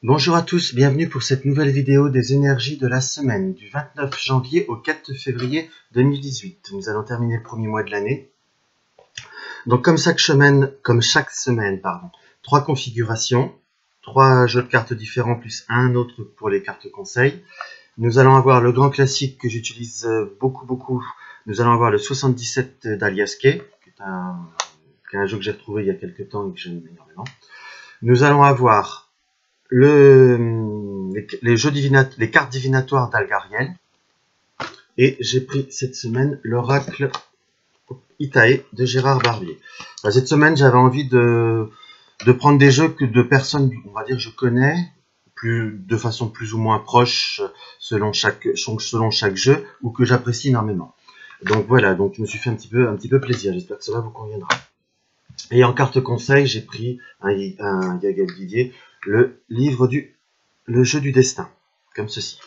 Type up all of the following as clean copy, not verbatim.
Bonjour à tous, bienvenue pour cette nouvelle vidéo des énergies de la semaine du 29 janvier au 4 février 2018. Nous allons terminer le premier mois de l'année. Donc comme chaque semaine, trois configurations, trois jeux de cartes différents plus un autre pour les cartes conseils. Nous allons avoir le grand classique que j'utilise beaucoup. Nous allons avoir le 77 d'Alias Kay, qui est un jeu que j'ai retrouvé il y a quelques temps et que j'aime énormément. Nous allons avoir les cartes divinatoires d'Algariel. Et j'ai pris cette semaine l'oracle Itae de Gérard Barbier. Cette semaine, j'avais envie de prendre des jeux que de personnes, on va dire, je connais, de façon plus ou moins proche selon chaque jeu, ou que j'apprécie énormément. Donc voilà, donc je me suis fait un petit peu plaisir. J'espère que cela vous conviendra. Et en carte conseil, j'ai pris un Gaël Didier, le jeu du destin, comme ceci.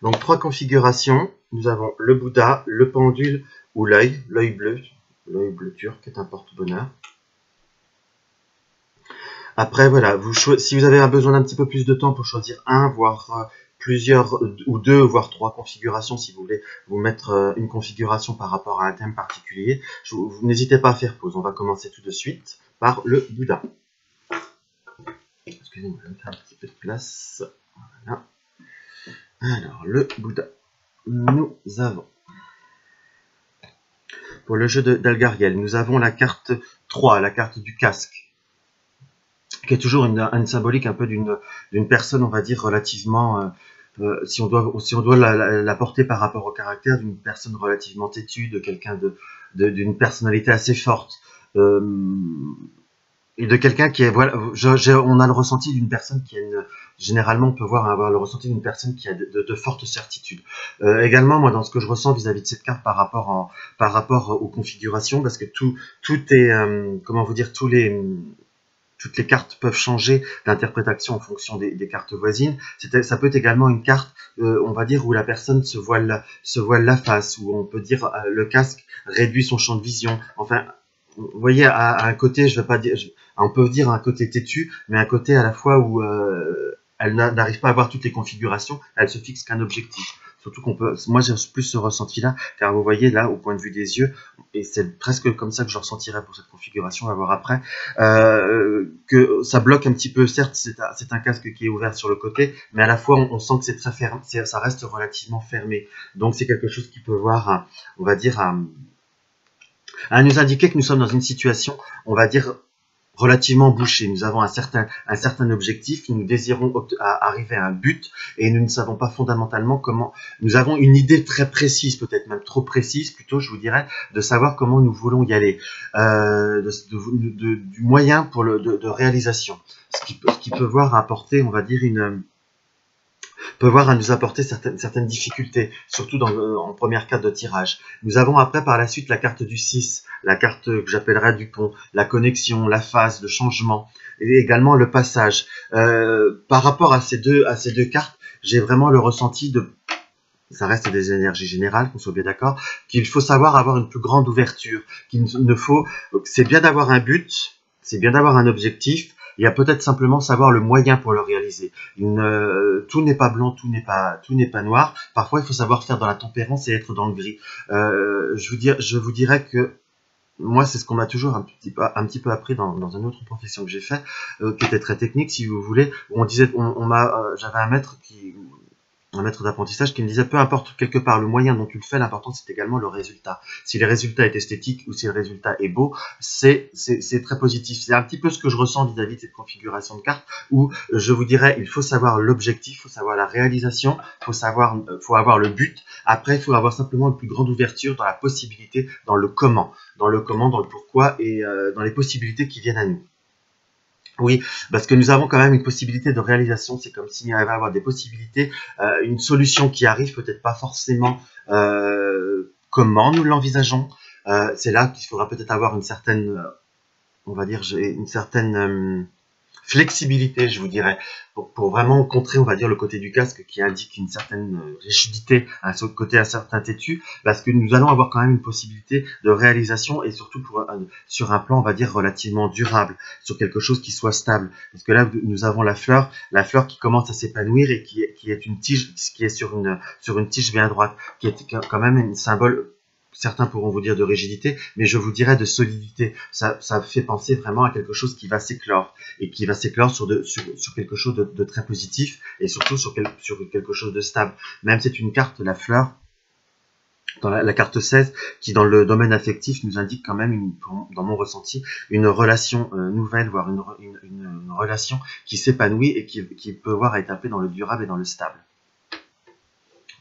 Donc trois configurations, nous avons le Bouddha, le pendule ou l'œil bleu turc est un porte-bonheur. Après voilà, si vous avez besoin d'un petit peu plus de temps pour choisir un, voire plusieurs, ou deux, voire trois configurations, si vous voulez vous mettre une configuration par rapport à un thème particulier, vous n'hésitez pas à faire pause. On va commencer tout de suite par le Bouddha. Excusez-moi, je vais me faire un petit peu de place. Voilà. Alors, le Bouddha. Nous avons, pour le jeu d'Algariel, nous avons la carte 3, la carte du casque, qui est toujours une symbolique un peu d'une personne, on va dire, relativement, si on doit la porter par rapport au caractère, d'une personne relativement têtue, de quelqu'un d'une personnalité assez forte. Et de quelqu'un qui est, voilà, on a le ressenti d'une personne qui a généralement on peut avoir le ressenti d'une personne qui a de fortes certitudes. Également, moi, dans ce que je ressens vis-à-vis de cette carte par rapport aux configurations, parce que tout est, comment vous dire, toutes les cartes peuvent changer d'interprétation en fonction des cartes voisines. Ça peut être également une carte, on va dire, où la personne se voile la face, où on peut dire le casque réduit son champ de vision. Enfin, vous voyez, à un côté, je vais pas dire, on peut dire un côté têtu, mais un côté à la fois où elle n'arrive pas à avoir toutes les configurations, elle se fixe qu'un objectif. Surtout moi j'ai plus ce ressenti-là, car vous voyez là, au point de vue des yeux, et c'est presque comme ça que je ressentirais pour cette configuration, on va voir après, que ça bloque un petit peu. Certes, c'est un casque qui est ouvert sur le côté, mais à la fois on sent que c'est très fermé, ça reste relativement fermé. Donc c'est quelque chose qui peut voir, on va dire, à nous indiquer que nous sommes dans une situation, on va dire, relativement bouchée. Nous avons un certain objectif, nous désirons arriver à un but, et nous ne savons pas fondamentalement comment. Nous avons une idée très précise, peut-être même trop précise, plutôt, je vous dirais, de savoir comment nous voulons y aller, du moyen de réalisation. Ce qui peut voir apporter, on va dire, peut voir à nous apporter certaines difficultés, surtout en première carte de tirage. Nous avons après par la suite la carte du 6, la carte que j'appellerais du pont, la connexion, la phase, le changement, et également le passage. Par rapport à ces deux cartes, j'ai vraiment le ressenti ça reste des énergies générales, qu'on soit bien d'accord, qu'il faut savoir avoir une plus grande ouverture, c'est bien d'avoir un but, c'est bien d'avoir un objectif, il y a peut-être simplement savoir le moyen pour le réaliser. Tout n'est pas blanc, tout n'est pas noir. Parfois, il faut savoir faire dans la tempérance et être dans le gris. Je vous dirais que moi, c'est ce qu'on m'a toujours un petit peu appris dans une autre profession que j'ai fait, qui était très technique, si vous voulez. Où j'avais un maître d'apprentissage qui me disait, peu importe quelque part le moyen dont tu le fais, l'important c'est également le résultat. Si le résultat est esthétique ou si le résultat est beau, c'est très positif. C'est un petit peu ce que je ressens vis-à-vis de cette configuration de cartes, où je vous dirais, il faut savoir l'objectif, il faut savoir la réalisation, il faut avoir le but. Après, il faut avoir simplement une plus grande ouverture dans la possibilité, dans le comment, dans le pourquoi, et dans les possibilités qui viennent à nous. Oui, parce que nous avons quand même une possibilité de réalisation. C'est comme s'il y avait à avoir des possibilités, une solution qui arrive, peut-être pas forcément comment nous l'envisageons. C'est là qu'il faudra peut-être avoir une certaine, on va dire, une certaine flexibilité, je vous dirais, pour vraiment contrer, on va dire, le côté du casque qui indique une certaine rigidité, un côté un certain têtu, parce que nous allons avoir quand même une possibilité de réalisation et surtout sur un plan, on va dire, relativement durable, sur quelque chose qui soit stable. Parce que là, nous avons la fleur qui commence à s'épanouir et qui est une tige, qui est sur une tige bien droite, qui est quand même un symbole. Certains pourront vous dire de rigidité, mais je vous dirais de solidité. Ça fait penser vraiment à quelque chose qui va s'éclore, et qui va s'éclore sur quelque chose de très positif, et surtout sur quelque chose de stable. Même c'est une carte, la fleur, dans la carte 16, qui dans le domaine affectif nous indique quand même, dans mon ressenti, une relation nouvelle, voire une relation qui s'épanouit et qui peut voir être appelée dans le durable et dans le stable.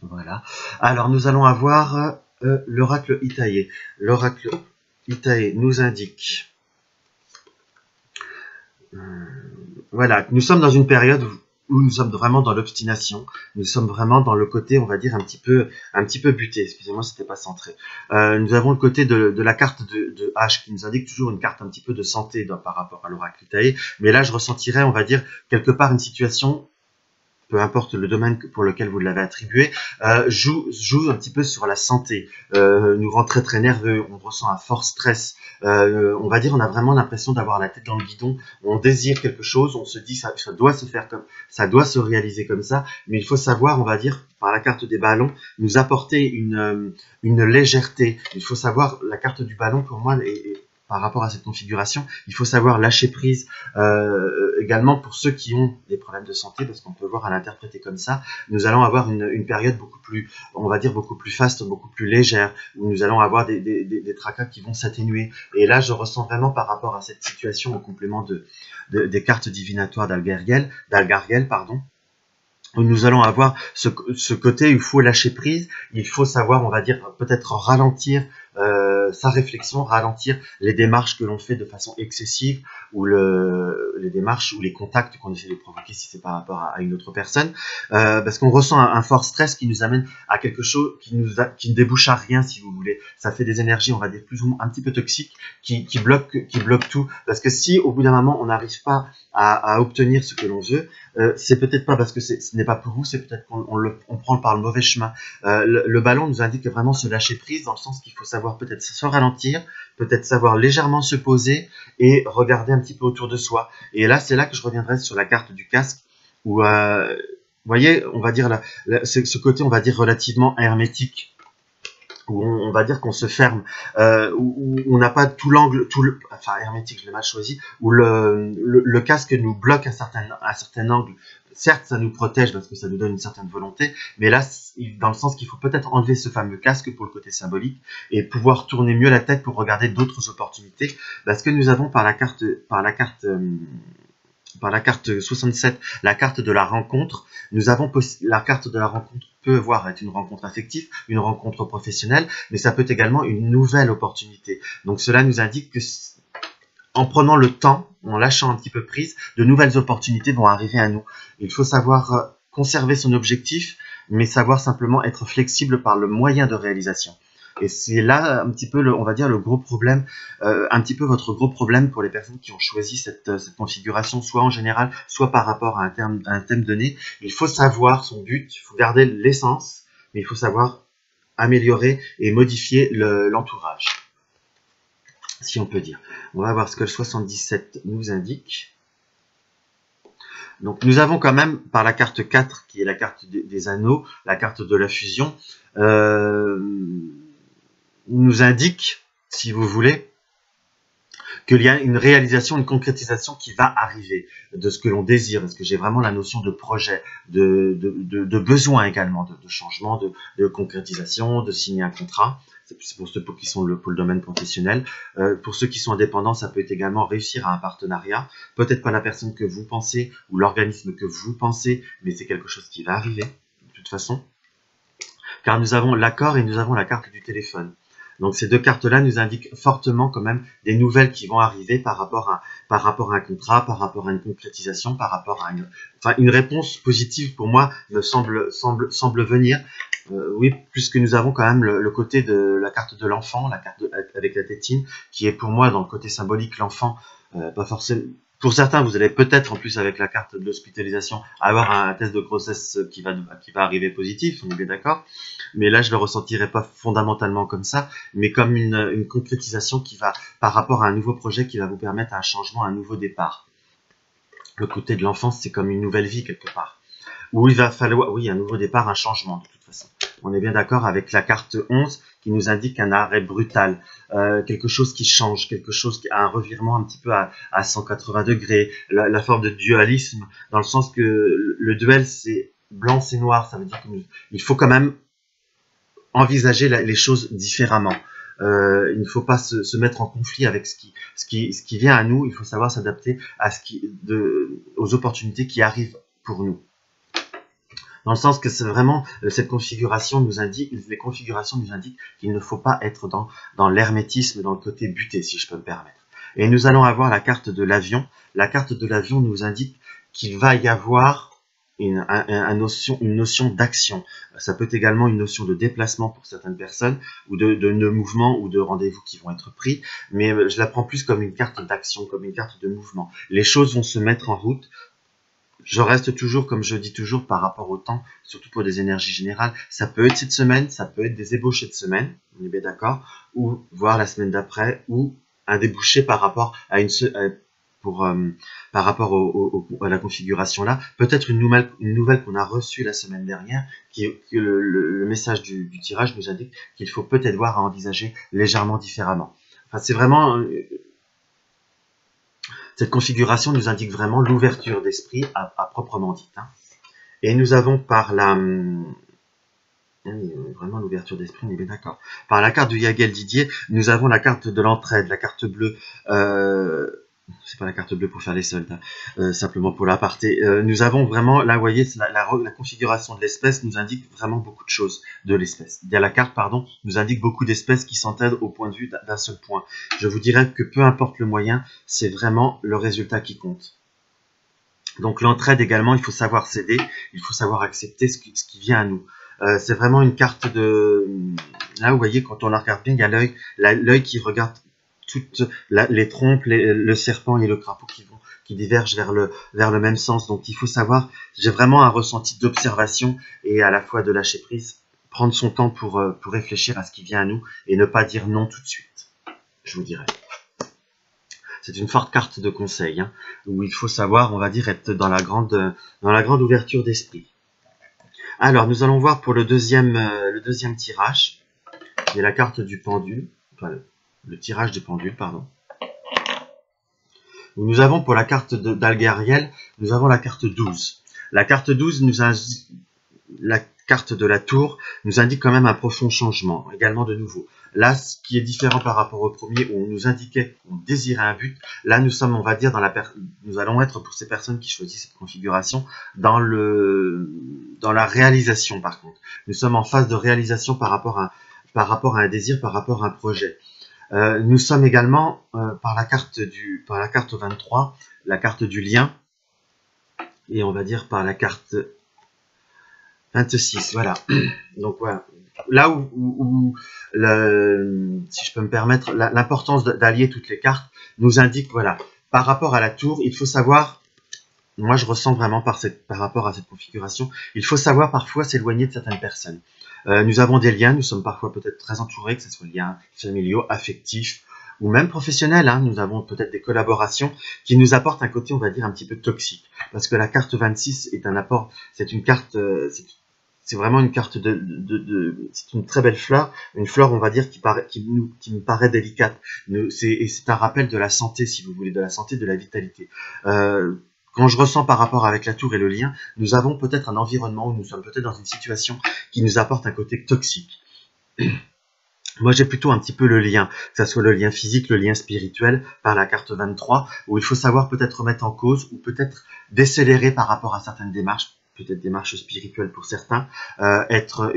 Voilà. Alors nous allons avoir l'oracle Itaïe. L'oracle Itaïe nous indique, voilà, nous sommes dans une période où nous sommes vraiment dans l'obstination. Nous sommes vraiment dans le côté, on va dire, un petit peu buté. Excusez-moi, c'était pas centré. Nous avons le côté de la carte de H qui nous indique toujours une carte un petit peu de santé par rapport à l'oracle Itaïe. Mais là, je ressentirais, on va dire, quelque part une situation, peu importe le domaine pour lequel vous l'avez attribué, joue un petit peu sur la santé, nous rend très nerveux, on ressent un fort stress, on va dire, on a vraiment l'impression d'avoir la tête dans le guidon, on désire quelque chose, on se dit ça doit se faire comme ça, doit se réaliser comme ça, mais il faut savoir, on va dire, par la carte des ballons, nous apporter une légèreté. Il faut savoir, la carte du ballon pour moi par rapport à cette configuration, il faut savoir lâcher prise. Également pour ceux qui ont des problèmes de santé, parce qu'on peut voir à l'interpréter comme ça, nous allons avoir une période beaucoup plus, on va dire, beaucoup plus faste, beaucoup plus légère, où nous allons avoir des tracas qui vont s'atténuer. Et là, je ressens vraiment par rapport à cette situation, au complément des cartes divinatoires d'Algargiel, où nous allons avoir ce côté où il faut lâcher prise, il faut savoir, on va dire, peut-être ralentir sa réflexion, ralentir les démarches que l'on fait de façon excessive, ou les démarches ou les contacts qu'on essaie de provoquer si c'est par rapport à une autre personne, parce qu'on ressent un fort stress qui nous amène à quelque chose qui ne débouche à rien, si vous voulez. Ça fait des énergies, on va dire, plus ou moins un petit peu toxiques, qui bloquent tout, parce que si au bout d'un moment on n'arrive pas à obtenir ce que l'on veut, c'est peut-être pas parce que ce n'est pas pour vous, c'est peut-être qu'on prend par le mauvais chemin. Le ballon nous indique vraiment se lâcher prise, dans le sens qu'il faut savoir peut-être se ralentir, peut-être savoir légèrement se poser et regarder un petit peu autour de soi. Et là, c'est là que je reviendrai sur la carte du casque, où, vous voyez, on va dire, ce côté, on va dire, relativement hermétique, où on va dire qu'on se ferme, où on n'a pas tout l'angle, enfin hermétique, je l'ai mal choisi, où le casque nous bloque un certain angle. Certes, ça nous protège parce que ça nous donne une certaine volonté, mais là, dans le sens qu'il faut peut-être enlever ce fameux casque pour le côté symbolique et pouvoir tourner mieux la tête pour regarder d'autres opportunités, parce que nous avons par la carte 67, la carte de la rencontre. Nous avons la carte de la rencontre peut voir être une rencontre affective, une rencontre professionnelle, mais ça peut également une nouvelle opportunité. Donc cela nous indique que en prenant le temps, en lâchant un petit peu prise, de nouvelles opportunités vont arriver à nous. Il faut savoir conserver son objectif, mais savoir simplement être flexible par le moyen de réalisation. Et c'est là un petit peu, on va dire, le gros problème, un petit peu votre gros problème pour les personnes qui ont choisi cette configuration, soit en général, soit par rapport à un thème donné. Il faut savoir son but, il faut garder l'essence, mais il faut savoir améliorer et modifier l'entourage, si on peut dire. On va voir ce que le 77 nous indique. Donc nous avons quand même, par la carte 4, qui est la carte des anneaux, la carte de la fusion, nous indique, si vous voulez, qu'il y a une réalisation, une concrétisation qui va arriver de ce que l'on désire, parce que j'ai vraiment la notion de projet, de besoin également, de changement, de concrétisation, de signer un contrat. C'est pour ceux qui sont pour le domaine professionnel. Pour ceux qui sont indépendants, ça peut être également réussir à un partenariat. Peut-être pas la personne que vous pensez ou l'organisme que vous pensez, mais c'est quelque chose qui va arriver, de toute façon. Car nous avons l'accord et nous avons la carte du téléphone. Donc ces deux cartes-là nous indiquent fortement quand même des nouvelles qui vont arriver par rapport à un contrat, par rapport à une concrétisation, par rapport à une réponse positive pour moi me semble venir. Oui, puisque nous avons quand même le côté de la carte de l'enfant, la carte avec la tétine, qui est pour moi dans le côté symbolique l'enfant, pas forcément. Pour certains, vous allez peut-être, en plus avec la carte de l'hospitalisation, avoir un test de grossesse qui va arriver positif, on est bien d'accord. Mais là, je le ressentirai pas fondamentalement comme ça, mais comme une concrétisation qui va, par rapport à un nouveau projet qui va vous permettre un changement, un nouveau départ. Le côté de l'enfance, c'est comme une nouvelle vie quelque part. Où il va falloir, oui, un nouveau départ, un changement de toute façon. On est bien d'accord avec la carte 11 qui nous indique un arrêt brutal, quelque chose qui change, quelque chose qui a un revirement un petit peu à 180 degrés, la forme de dualisme, dans le sens que le duel c'est blanc, c'est noir, ça veut dire qu'il faut quand même envisager les choses différemment. Il ne faut pas se mettre en conflit avec ce qui vient à nous, il faut savoir s'adapter à aux opportunités qui arrivent pour nous. Dans le sens que c'est vraiment cette configuration nous indique, les configurations nous indiquent qu'il ne faut pas être dans l'hermétisme, dans le côté buté, si je peux me permettre. Et nous allons avoir la carte de l'avion. La carte de l'avion nous indique qu'il va y avoir une notion d'action. Ça peut être également une notion de déplacement pour certaines personnes, ou de mouvement ou de rendez-vous qui vont être pris, mais je la prends plus comme une carte d'action, comme une carte de mouvement. Les choses vont se mettre en route. Je reste toujours, comme je dis toujours, par rapport au temps, surtout pour des énergies générales. Ça peut être cette semaine, ça peut être des ébauchés de semaine, on est bien d'accord, ou voir la semaine d'après, ou un débouché par rapport à par rapport à la configuration là. Peut-être une nouvelle qu'on a reçue la semaine dernière, que le message du tirage nous indique qu'il faut peut-être voir à envisager légèrement différemment. Enfin, c'est vraiment... Cette configuration nous indique vraiment l'ouverture d'esprit à proprement dit. Hein. Et nous avons par vraiment l'ouverture d'esprit, on est bien d'accord. Par la carte de Yagel Didier, nous avons la carte de l'entraide, la carte bleue. C'est pas la carte bleue pour faire les soldes, hein, simplement pour l'aparté. Nous avons vraiment, là, vous voyez, la configuration de l'espèce nous indique vraiment beaucoup de choses de l'espèce. La carte, pardon, nous indique beaucoup d'espèces qui s'entêtent au point de vue d'un seul point. Je vous dirais que peu importe le moyen, c'est vraiment le résultat qui compte. Donc l'entraide également, il faut savoir céder, il faut savoir accepter ce qui vient à nous. C'est vraiment une carte de... Là, vous voyez, quand on la regarde bien, il y a l'œil qui regarde toutes les trompes, le serpent et le crapaud qui divergent vers le même sens. Donc il faut savoir, j'ai vraiment un ressenti d'observation et à la fois de lâcher prise, prendre son temps pour réfléchir à ce qui vient à nous et ne pas dire non tout de suite, je vous dirais. C'est une forte carte de conseil, hein, où il faut savoir, on va dire, être dans la grande ouverture d'esprit. Alors, nous allons voir pour le deuxième tirage. Il y a la carte du pendule, enfin, le tirage du pendule, pardon. Nous avons pour la carte d'Algariel, nous avons la carte 12. La carte 12 la carte de la tour nous indique quand même un profond changement, également de nouveau. Là, ce qui est différent par rapport au premier, où on nous indiquait qu'on désirait un but, là nous sommes, on va dire, nous allons être pour ces personnes qui choisissent cette configuration, dans la réalisation par contre. Nous sommes en phase de réalisation par rapport à un désir, par rapport à un projet. Nous sommes également par la carte 23, la carte du lien, et on va dire par la carte 26, voilà. Donc voilà. Là où si je peux me permettre, l'importance d'allier toutes les cartes nous indique, voilà, par rapport à la tour, il faut savoir, moi je ressens vraiment par rapport à cette configuration, il faut savoir parfois s'éloigner de certaines personnes. Nous avons des liens, nous sommes parfois peut-être très entourés, que ce soit liens familiaux, affectifs, ou même professionnels, hein. Nous avons peut-être des collaborations qui nous apportent un côté, on va dire, un petit peu toxique. Parce que la carte 26 est un apport, c'est une carte, c'est vraiment une carte c'est une très belle fleur, une fleur, on va dire, qui me paraît délicate. Et c'est un rappel de la santé, si vous voulez, de la santé, de la vitalité. Quand je ressens par rapport avec la tour et le lien, nous avons peut-être un environnement où nous sommes peut-être dans une situation qui nous apporte un côté toxique. Moi, j'ai plutôt un petit peu le lien, que ce soit le lien physique, le lien spirituel, par la carte 23, où il faut savoir peut-être remettre en cause, ou peut-être décélérer par rapport à certaines démarches, peut-être démarches spirituelles pour certains, être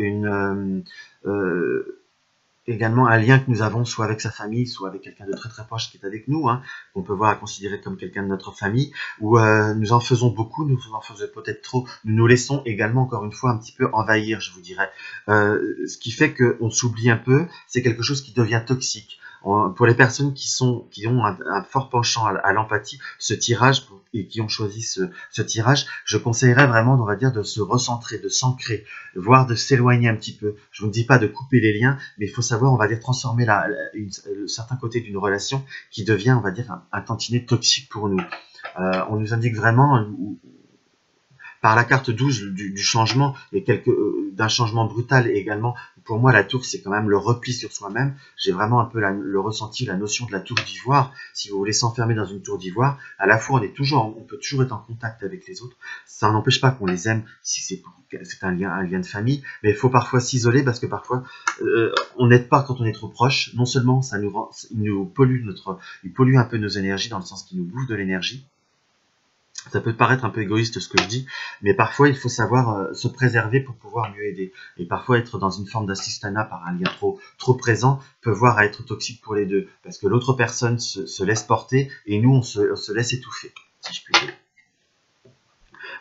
également un lien que nous avons soit avec sa famille, soit avec quelqu'un de très très proche qui est avec nous, hein, qu'on peut voir à considérer comme quelqu'un de notre famille, où nous en faisons beaucoup, nous en faisons peut-être trop, nous nous laissons également encore une fois un petit peu envahir, je vous dirais. Ce qui fait qu'on s'oublie un peu, c'est quelque chose qui devient toxique. Pour les personnes qui ont un fort penchant à l'empathie, ce tirage, et qui ont choisi ce tirage, je conseillerais vraiment, on va dire, de se recentrer, de s'ancrer, voire de s'éloigner un petit peu. Je ne vous dis pas de couper les liens, mais il faut savoir, on va dire, transformer certains côtés d'une relation qui devient, on va dire, un tantinet toxique pour nous. On nous indique vraiment, par la carte 12 du changement et d'un changement brutal, et également pour moi la tour c'est quand même le repli sur soi-même. J'ai vraiment un peu le ressenti, la notion de la tour d'ivoire. Si vous voulez s'enfermer dans une tour d'ivoire, à la fois on peut toujours être en contact avec les autres, ça n'empêche pas qu'on les aime si c'est un lien de famille, mais il faut parfois s'isoler parce que parfois on n'aide pas quand on est trop proche. Non seulement il pollue un peu nos énergies dans le sens qu'il nous bouffe de l'énergie. Ça peut paraître un peu égoïste ce que je dis, mais parfois il faut savoir se préserver pour pouvoir mieux aider. Et parfois être dans une forme d'assistanat par un lien trop présent peut voir à être toxique pour les deux, parce que l'autre personne se laisse porter et nous on se laisse étouffer, si je puis dire.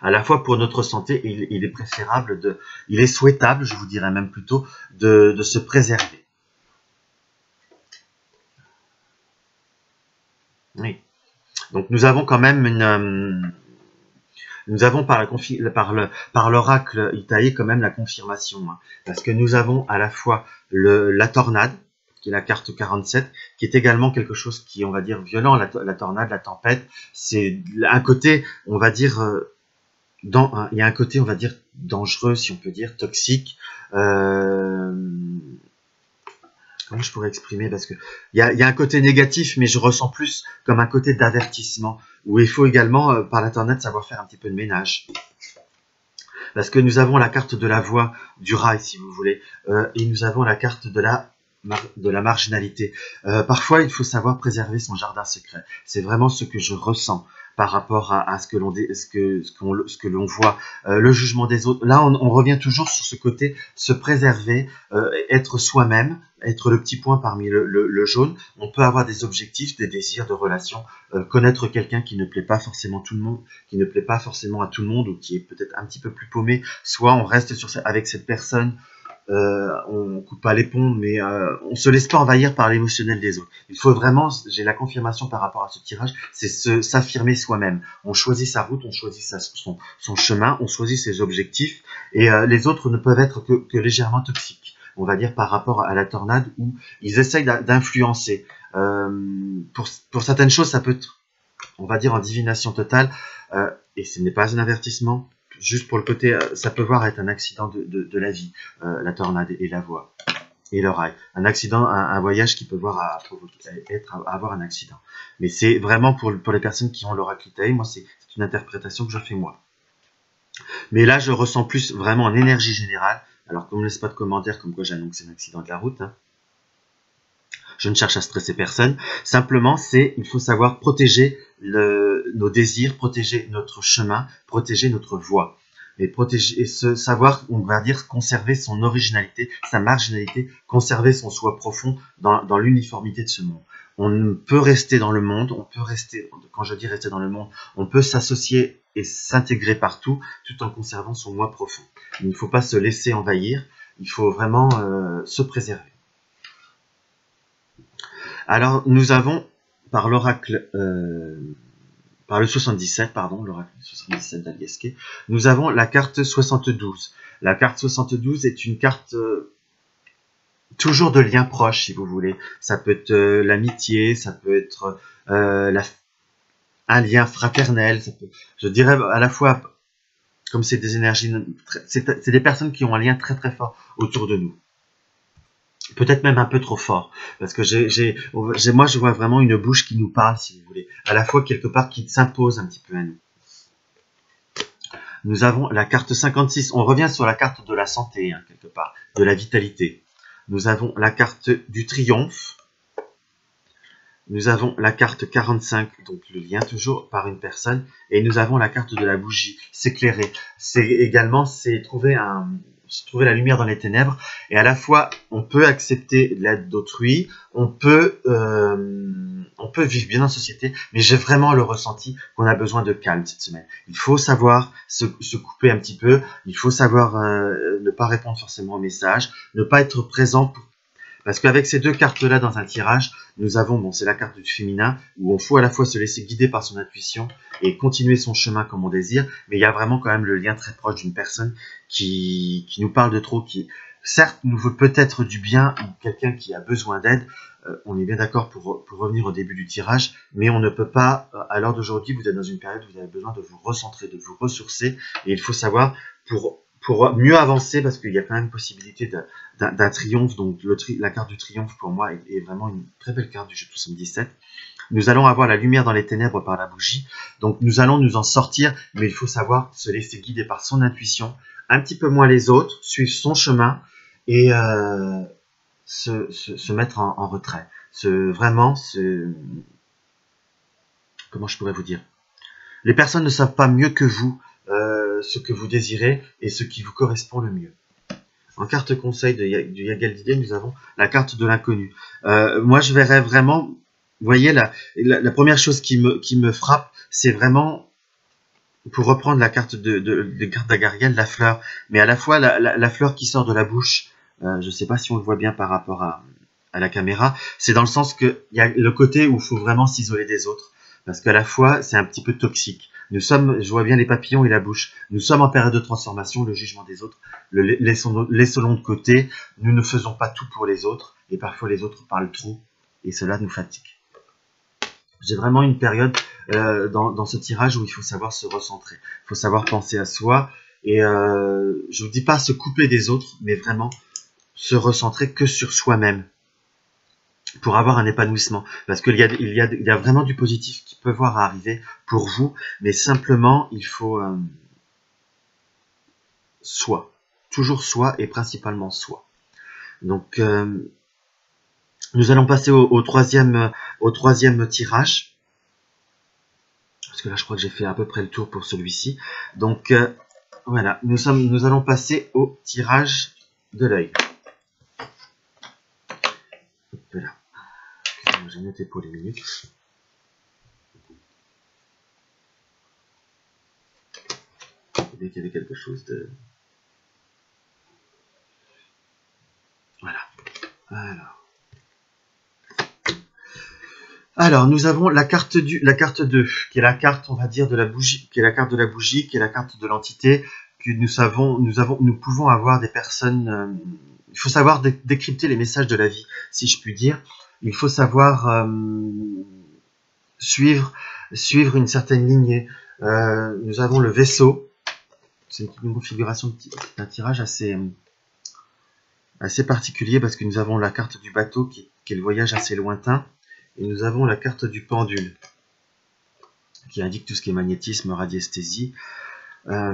À la fois pour notre santé, il est préférable il est souhaitable, je vous dirais même plutôt, de se préserver. Oui. Donc nous avons quand même nous avons par l'oracle Itaï quand même la confirmation, hein, parce que nous avons à la fois la tornade, qui est la carte 47, qui est également quelque chose qui est, on va dire, violent, la tornade, la tempête, c'est un côté, on va dire, il y a un côté, on va dire, dangereux, si on peut dire, toxique, comment je pourrais exprimer, parce que il y a un côté négatif, mais je ressens plus comme un côté d'avertissement, où il faut également, par la tornade, savoir faire un petit peu de ménage. Parce que nous avons la carte de la voie du rail, si vous voulez, et nous avons la carte de la marginalité. Parfois, il faut savoir préserver son jardin secret. C'est vraiment ce que je ressens par rapport à ce que l'on voit, le jugement des autres. Là, on revient toujours sur ce côté, se préserver, être soi-même, être le petit point parmi le jaune. On peut avoir des objectifs, des désirs de relations, connaître quelqu'un qui ne plaît pas forcément tout le monde, qui ne plaît pas forcément à tout le monde, ou qui est peut-être un petit peu plus paumé. Soit on reste avec cette personne, on coupe pas les ponts, mais on se laisse pas envahir par l'émotionnel des autres. Il faut vraiment, j'ai la confirmation par rapport à ce tirage, c'est s'affirmer soi-même. On choisit sa route, on choisit son chemin, on choisit ses objectifs, et les autres ne peuvent être que légèrement toxiques. On va dire par rapport à la tornade, où ils essayent d'influencer. Pour certaines choses, ça peut être, on va dire, en divination totale, et ce n'est pas un avertissement. Juste pour le côté, ça peut voir être un accident de la vie, la tornade et la voie, et le rail. Un accident, un voyage qui peut voir avoir un accident. Mais c'est vraiment pour les personnes qui ont l'oracle Itaï, moi c'est une interprétation que je fais moi. Mais là je ressens plus vraiment en énergie générale, alors qu'on ne me laisse pas de commentaires comme quoi j'annonce un accident de la route, hein. Je ne cherche à stresser personne. Simplement, il faut savoir protéger nos désirs, protéger notre chemin, protéger notre voie. Et savoir, on va dire, conserver son originalité, sa marginalité, conserver son soi profond dans l'uniformité de ce monde. On peut rester dans le monde, quand je dis rester dans le monde, on peut s'associer et s'intégrer partout, tout en conservant son moi profond. Il ne faut pas se laisser envahir, il faut vraiment se préserver. Alors, nous avons, par l'oracle, par le 77, pardon, l'oracle 77 d'Aliesque, nous avons la carte 72. La carte 72 est une carte toujours de lien proche, si vous voulez. Ça peut être l'amitié, ça peut être un lien fraternel. Je dirais à la fois, comme c'est des énergies, c'est des personnes qui ont un lien très très fort autour de nous. Peut-être même un peu trop fort, parce que moi je vois vraiment une bouche qui nous parle, si vous voulez, à la fois quelque part qui s'impose un petit peu à nous. Nous avons la carte 56, on revient sur la carte de la santé, hein, quelque part, de la vitalité. Nous avons la carte du triomphe, nous avons la carte 45, donc le lien toujours par une personne, et nous avons la carte de la bougie, s'éclairer. C'est trouver la lumière dans les ténèbres, et à la fois on peut accepter l'aide d'autrui, on peut vivre bien en société, mais j'ai vraiment le ressenti qu'on a besoin de calme cette semaine. Il faut savoir se couper un petit peu, il faut savoir ne pas répondre forcément aux messages, ne pas être présent Parce qu'avec ces deux cartes-là dans un tirage, nous avons, bon, c'est la carte du féminin, où on faut à la fois se laisser guider par son intuition et continuer son chemin comme on désire, mais il y a vraiment quand même le lien très proche d'une personne qui nous parle de trop, qui certes nous veut peut-être du bien, ou quelqu'un qui a besoin d'aide, on est bien d'accord pour revenir au début du tirage, mais on ne peut pas, à l'heure d'aujourd'hui, vous êtes dans une période où vous avez besoin de vous recentrer, de vous ressourcer, et il faut savoir, pour mieux avancer, parce qu'il y a quand même possibilité d'un triomphe, donc la carte du triomphe pour moi est vraiment une très belle carte du jeu de 77. Nous allons avoir la lumière dans les ténèbres par la bougie, donc nous allons nous en sortir, mais il faut savoir se laisser guider par son intuition, un petit peu moins les autres, suivre son chemin, et se mettre en retrait. Comment je pourrais vous dire? Les personnes ne savent pas mieux que vous ce que vous désirez et ce qui vous correspond le mieux. En carte conseil du Yagal d'idées, nous avons la carte de l'inconnu. Moi, je verrais vraiment, vous voyez, la première chose qui me frappe, c'est vraiment, pour reprendre la carte des cartes d'Agariel, la fleur, mais à la fois la fleur qui sort de la bouche. Je ne sais pas si on le voit bien par rapport à la caméra, c'est dans le sens qu'il y a le côté où il faut vraiment s'isoler des autres, parce qu'à la fois, c'est un petit peu toxique. Je vois bien les papillons et la bouche, nous sommes en période de transformation, le jugement des autres, laissons-le de côté, nous ne faisons pas tout pour les autres, et parfois les autres parlent trop, et cela nous fatigue. J'ai vraiment une période dans ce tirage où il faut savoir se recentrer, il faut savoir penser à soi, et je ne vous dis pas se couper des autres, mais vraiment se recentrer que sur soi-même pour avoir un épanouissement, parce qu'il y a vraiment du positif qui peut voir arriver pour vous, mais simplement il faut soi, toujours soi et principalement soi. Donc nous allons passer au troisième tirage, parce que là je crois que j'ai fait à peu près le tour pour celui-ci. Donc voilà, nous allons passer au tirage de l'œil. Voilà. J'ai noté pour les minutes. Dès qu'il y avait quelque chose de... Voilà. Alors, nous avons la carte 2, qui est la carte, on va dire, de la bougie, qui est la carte de la bougie, qui est la carte de l'entité, que nous pouvons avoir des personnes... il faut savoir décrypter les messages de la vie, si je puis dire. Il faut savoir suivre une certaine lignée. Nous avons le vaisseau. C'est une configuration d'un tirage assez particulier, parce que nous avons la carte du bateau qui est le voyage assez lointain, et nous avons la carte du pendule qui indique tout ce qui est magnétisme, radiesthésie. Là,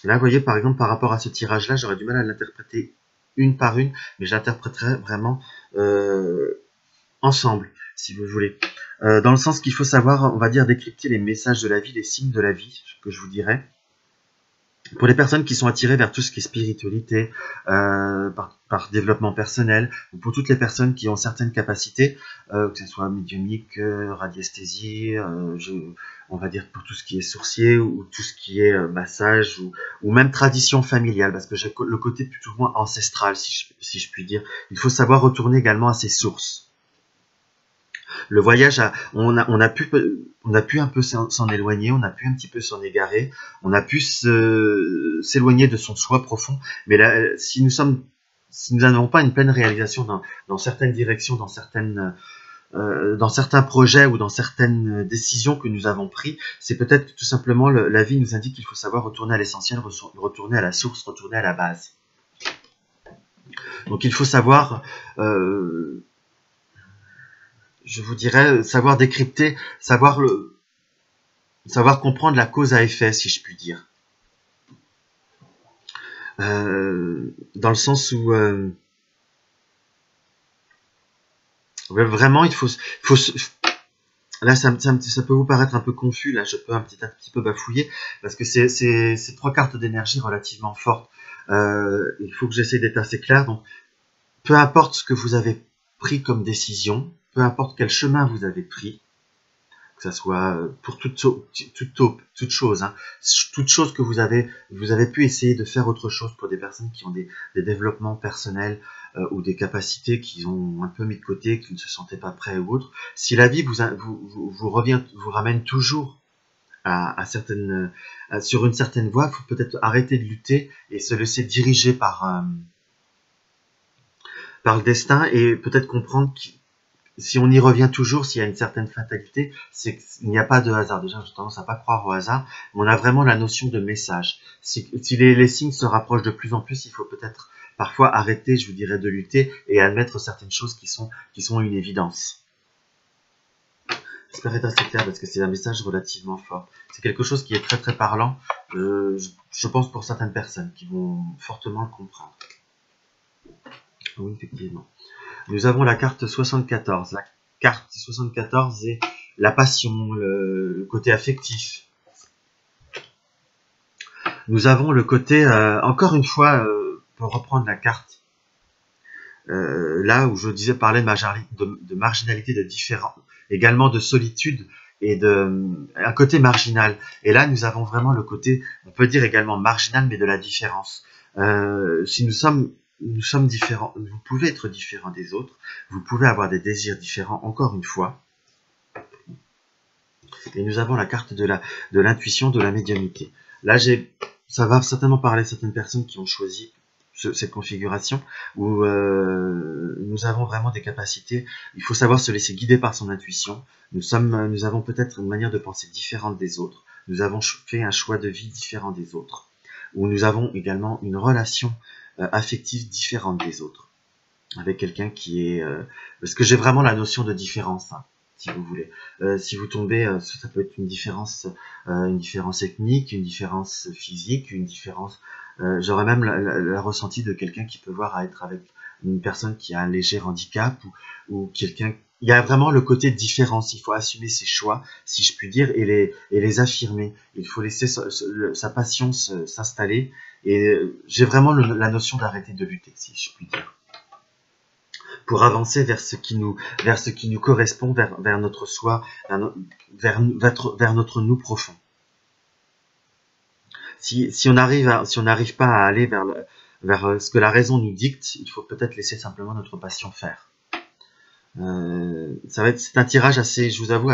vous voyez, par exemple, par rapport à ce tirage-là, j'aurais du mal à l'interpréter une par une, mais j'interpréterai vraiment ensemble, si vous voulez. Dans le sens qu'il faut savoir, on va dire, décrypter les messages de la vie, les signes de la vie, que je vous dirais. Pour les personnes qui sont attirées vers tout ce qui est spiritualité, par développement personnel, ou pour toutes les personnes qui ont certaines capacités, que ce soit médiumnique, radiesthésie, on va dire pour tout ce qui est sourcier, ou tout ce qui est massage, ou même tradition familiale, parce que j'ai le côté plutôt moins ancestral, si je puis dire. Il faut savoir retourner également à ses sources. Le voyage, on a pu un peu s'en éloigner, on a pu un petit peu s'en égarer, on a pu s'éloigner de son soi profond, mais là, si nous n'avons pas une pleine réalisation dans certaines directions, dans certains projets ou dans certaines décisions que nous avons prises, c'est peut-être que tout simplement la vie nous indique qu'il faut savoir retourner à l'essentiel, retourner à la source, retourner à la base. Donc il faut savoir... je vous dirais, savoir décrypter, savoir comprendre la cause à effet, si je puis dire. Dans le sens où vraiment il faut là ça peut vous paraître un peu confus, là je peux un petit peu bafouiller, parce que c'est trois cartes d'énergie relativement fortes. Il faut que j'essaie d'être assez clair. Donc peu importe ce que vous avez pris comme décision, peu importe quel chemin vous avez pris, que ça soit pour toute chose, hein, toute chose que vous avez pu essayer de faire autre chose pour des personnes qui ont des développements personnels ou des capacités qu'ils ont un peu mis de côté, qui ne se sentaient pas prêts ou autre. Si la vie vous ramène toujours sur une certaine voie, il faut peut-être arrêter de lutter et se laisser diriger par le destin et peut-être comprendre que si on y revient toujours, s'il y a une certaine fatalité, c'est qu'il n'y a pas de hasard. Déjà, j'ai tendance à pas croire au hasard, mais on a vraiment la notion de message. Si les signes se rapprochent de plus en plus, il faut peut-être parfois arrêter, je vous dirais, de lutter et admettre certaines choses qui sont une évidence. J'espère être assez clair parce que c'est un message relativement fort. C'est quelque chose qui est très très parlant, je pense pour certaines personnes qui vont fortement le comprendre. Oui, effectivement. Nous avons la carte 74. La carte 74 est la passion, le côté affectif. Nous avons le côté, encore une fois, pour reprendre la carte, là où je disais parler de marginalité, de différence, également de solitude et un côté marginal. Et là, nous avons vraiment le côté, on peut dire également marginal, mais de la différence. Si nous sommes différents, vous pouvez être différents des autres, vous pouvez avoir des désirs différents, encore une fois. Et nous avons la carte de l'intuition, de la médiumnité. Là, ça va certainement parler à certaines personnes qui ont choisi cette configuration, où nous avons vraiment des capacités. Il faut savoir se laisser guider par son intuition. Nous avons peut-être une manière de penser différente des autres. Nous avons fait un choix de vie différent des autres. Où nous avons également une relation affective différente des autres. Avec quelqu'un qui est... parce que j'ai vraiment la notion de différence, hein, si vous voulez. Si vous tombez, ça peut être une différence ethnique, une différence physique, une différence... J'aurais même la ressenti de quelqu'un qui peut voir à être avec une personne qui a un léger handicap ou quelqu'un... Il y a vraiment le côté de différence. Il faut assumer ses choix, si je puis dire, et les affirmer. Il faut laisser sa passion s'installer. Et j'ai vraiment la notion d'arrêter de lutter, si je puis dire, pour avancer vers ce qui nous correspond, vers notre soi, vers notre nous profond. Si on n'arrive pas à aller vers ce que la raison nous dicte, il faut peut-être laisser simplement notre passion faire. C'est un tirage assez, je vous avoue,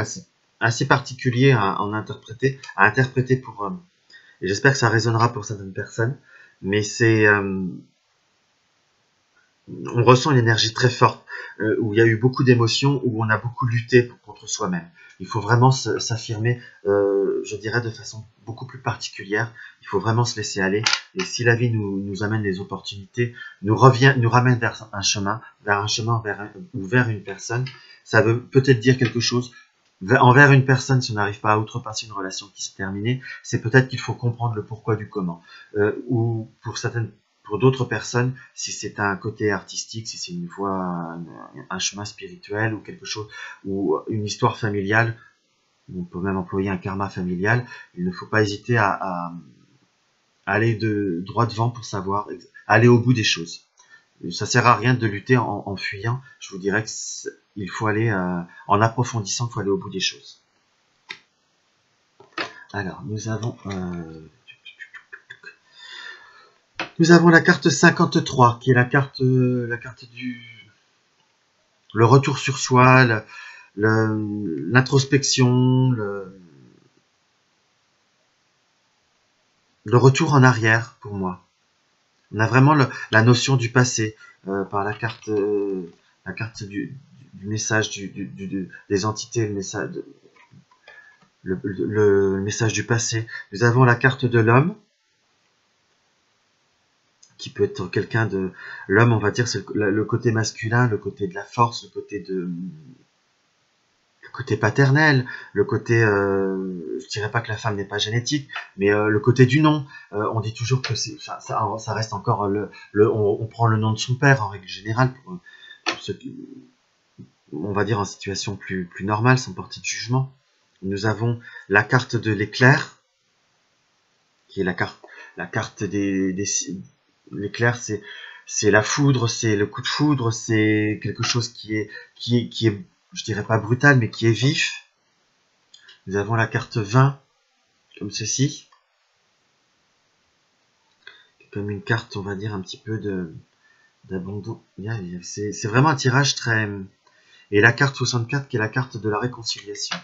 assez particulier à interpréter pour... et j'espère que ça résonnera pour certaines personnes, mais c'est... on ressent une énergie très forte, où il y a eu beaucoup d'émotions, où on a beaucoup lutté contre soi-même. Il faut vraiment s'affirmer, je dirais, de façon beaucoup plus particulière. Il faut vraiment se laisser aller. Et si la vie nous amène des opportunités, nous ramène vers un chemin, ou vers une personne, ça veut peut-être dire quelque chose. Envers une personne, si on n'arrive pas à outrepasser une relation qui s'est terminée, c'est peut-être qu'il faut comprendre le pourquoi du comment. Ou pour d'autres personnes, si c'est un côté artistique, si c'est une voie, un chemin spirituel ou quelque chose, ou une histoire familiale, on peut même employer un karma familial, il ne faut pas hésiter à aller droit devant pour savoir, aller au bout des choses. Ça sert à rien de lutter en fuyant, je vous dirais qu'il faut aller, en approfondissant, il faut aller au bout des choses. Alors, nous avons la carte 53, qui est la carte du... le retour sur soi, l'introspection, le retour en arrière, pour moi. On a vraiment la notion du passé, par la carte du message des entités, le message du passé. Nous avons la carte de l'homme, qui peut être quelqu'un de... L'homme, on va dire, c'est le côté masculin, le côté de la force, le côté paternel, le côté... je dirais pas que la femme n'est pas génétique, mais le côté du nom. On dit toujours que ça reste encore... on prend le nom de son père, en règle générale, pour ceux qui, on va dire, en situation plus normale, sans porter de jugement. Nous avons la carte de l'éclair, qui est la carte l'éclair, c'est la foudre, c'est le coup de foudre, c'est quelque chose qui est, je dirais pas brutal, mais qui est vif. Nous avons la carte 20, comme ceci. Comme une carte, on va dire, un petit peu d'abandon. C'est vraiment un tirage très... Et la carte 64 qui est la carte de la réconciliation.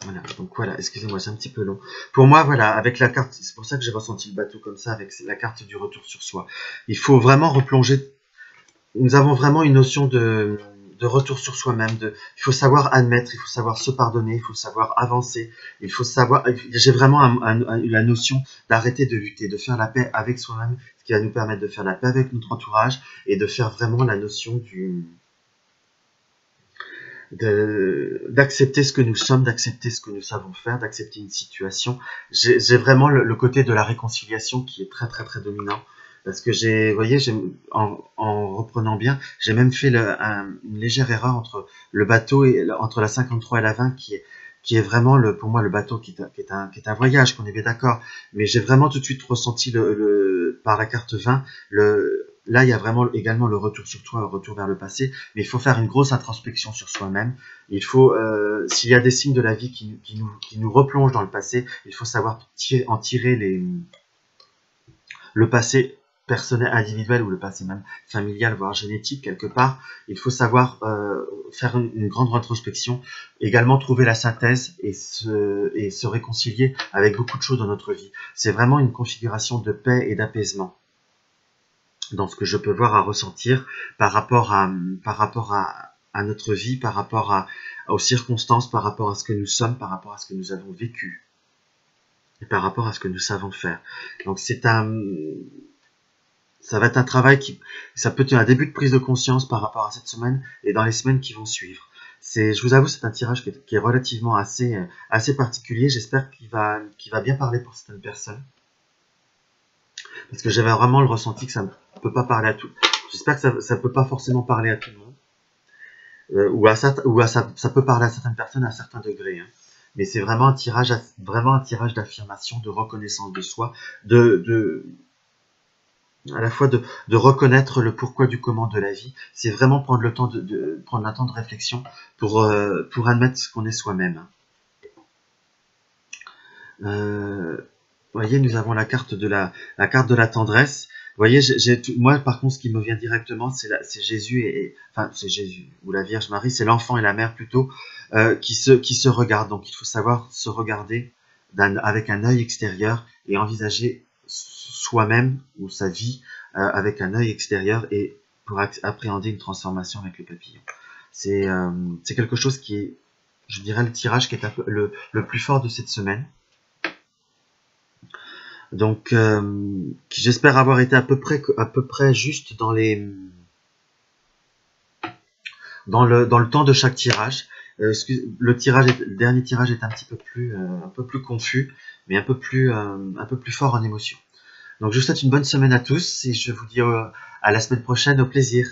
Voilà, donc voilà, excusez-moi, c'est un petit peu long. Pour moi, voilà, avec la carte, c'est pour ça que j'ai ressenti le bateau comme ça, avec la carte du retour sur soi. Il faut vraiment replonger. Nous avons vraiment une notion de retour sur soi-même. Il faut savoir admettre, il faut savoir se pardonner, il faut savoir avancer. Il faut savoir. J'ai vraiment la notion d'arrêter de lutter, de faire la paix avec soi-même, ce qui va nous permettre de faire la paix avec notre entourage et de faire vraiment la notion d'accepter ce que nous sommes, d'accepter ce que nous savons faire, d'accepter une situation. J'ai vraiment le côté de la réconciliation qui est très très très dominant. Parce que vous voyez, en reprenant bien, j'ai même fait une légère erreur entre le bateau et entre la 53 et la 20 qui est vraiment pour moi le bateau qui est un voyage, qu'on est bien d'accord. Mais j'ai vraiment tout de suite ressenti par la carte 20, là il y a vraiment également le retour sur toi, le retour vers le passé. Mais il faut faire une grosse introspection sur soi-même. Il faut, s'il y a des signes de la vie qui nous replongent dans le passé, il faut savoir en tirer le passé personnel, individuel ou le passé même familial, voire génétique quelque part. Il faut savoir faire une grande introspection, également trouver la synthèse et se réconcilier avec beaucoup de choses dans notre vie. C'est vraiment une configuration de paix et d'apaisement dans ce que je peux voir à ressentir par rapport à notre vie, par rapport aux circonstances, par rapport à ce que nous sommes, par rapport à ce que nous avons vécu et par rapport à ce que nous savons faire. Donc ça va être un travail ça peut être un début de prise de conscience par rapport à cette semaine et dans les semaines qui vont suivre. Je vous avoue, c'est un tirage qui est relativement assez particulier. J'espère qu'il va bien parler pour certaines personnes. Parce que j'avais vraiment le ressenti que ça ne peut pas parler à tout. J'espère que ça ne peut pas forcément parler à tout le monde. Ça peut parler à certaines personnes à certains degrés. Hein. Mais c'est vraiment un tirage d'affirmation, de reconnaissance de soi, à la fois de reconnaître le pourquoi du comment de la vie. C'est vraiment prendre le temps prendre un temps de réflexion pour admettre ce qu'on est soi-même. Vous voyez, nous avons la carte de la la tendresse. Vous voyez, moi par contre, ce qui me vient directement, c'est Jésus enfin c'est Jésus ou la Vierge Marie, c'est l'enfant et la mère plutôt qui se regardent. Donc il faut savoir se regarder avec un œil extérieur et envisager soi-même ou sa vie avec un œil extérieur et pour appréhender une transformation avec le papillon. C'est quelque chose qui est, je dirais, le tirage qui est le plus fort de cette semaine. Donc, j'espère avoir été à peu près juste dans le temps de chaque tirage. Le dernier tirage est un peu plus confus, mais un peu plus fort en émotion. Donc, je vous souhaite une bonne semaine à tous et je vous dis à la semaine prochaine, au plaisir.